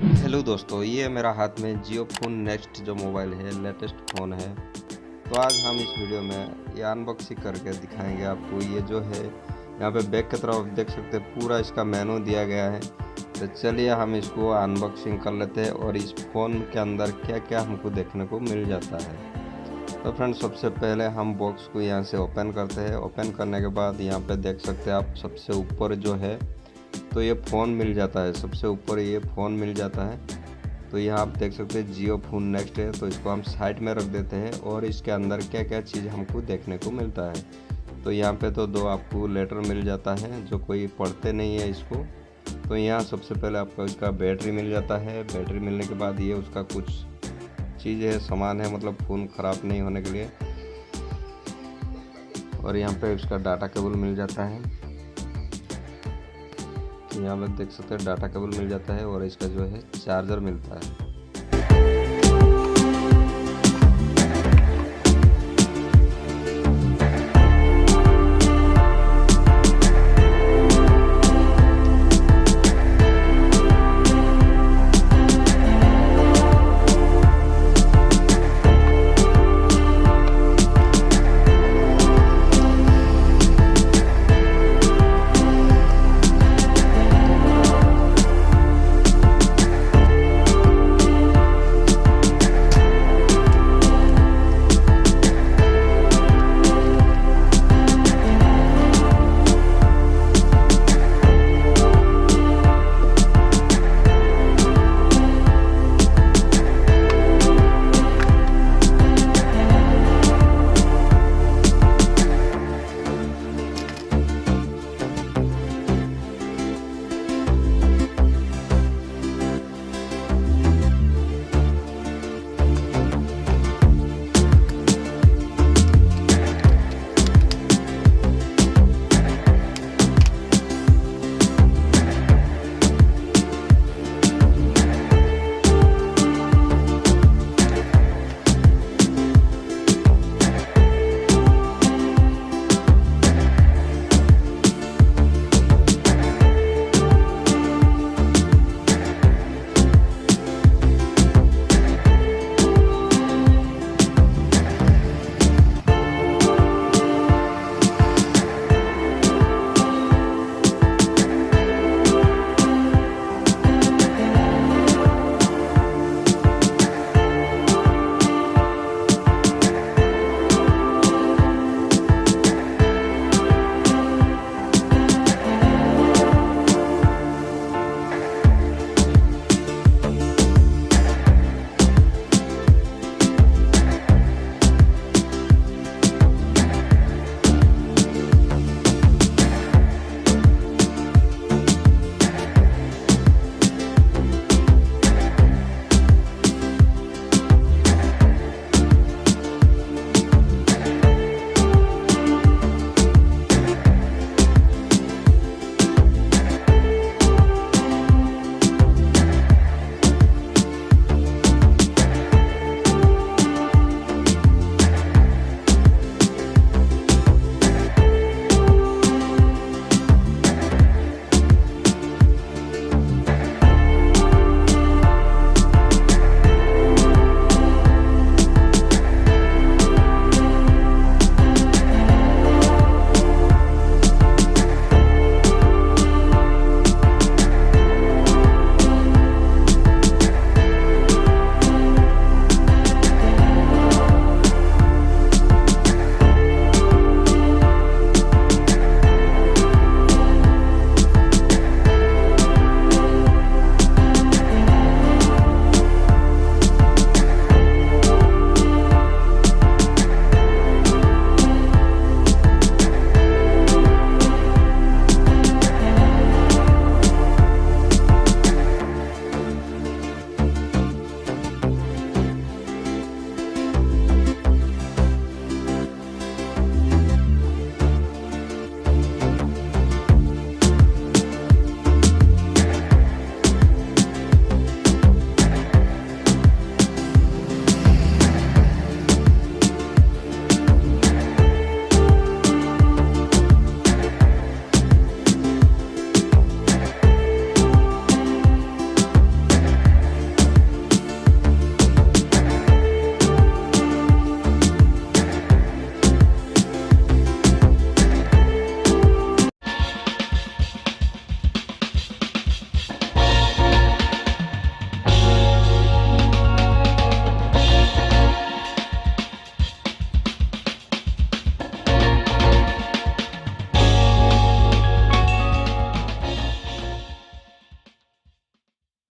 Hello दोस्तों, ये मेरा हाथ में जियो फोन नेक्स्ट जो मोबाइल है, लेटेस्ट फ़ोन है। तो आज हम इस वीडियो में ये अनबॉक्सिंग करके दिखाएंगे आपको। ये जो है यहाँ पे बैक की तरफ देख सकते हैं, पूरा इसका मेनू दिया गया है। तो चलिए हम इसको अनबॉक्सिंग कर लेते हैं और इस फ़ोन के अंदर क्या क्या हमको देखने को मिल जाता है। तो फ्रेंड्स, सबसे पहले हम बॉक्स को यहाँ से ओपन करते हैं। ओपन करने के बाद यहाँ पे देख सकते हैं आप, सबसे ऊपर जो है तो ये फ़ोन मिल जाता है। सबसे ऊपर ये फ़ोन मिल जाता है। तो यहाँ आप देख सकते हैं जियो फोन नेक्स्ट है। तो इसको हम साइड में रख देते हैं और इसके अंदर क्या क्या चीज़ हमको देखने को मिलता है। तो यहाँ पे तो दो आपको लेटर मिल जाता है, जो कोई पढ़ते नहीं है इसको। तो यहाँ सबसे पहले आपको इसका बैटरी मिल जाता है। बैटरी मिलने के बाद ये उसका कुछ चीज़ है, सामान है, मतलब फ़ोन ख़राब नहीं होने के लिए। और यहाँ पे उसका डाटा केबल मिल जाता है। यहाँ पे देख सकते हैं डाटा केबल मिल जाता है और इसका जो है चार्जर मिलता है।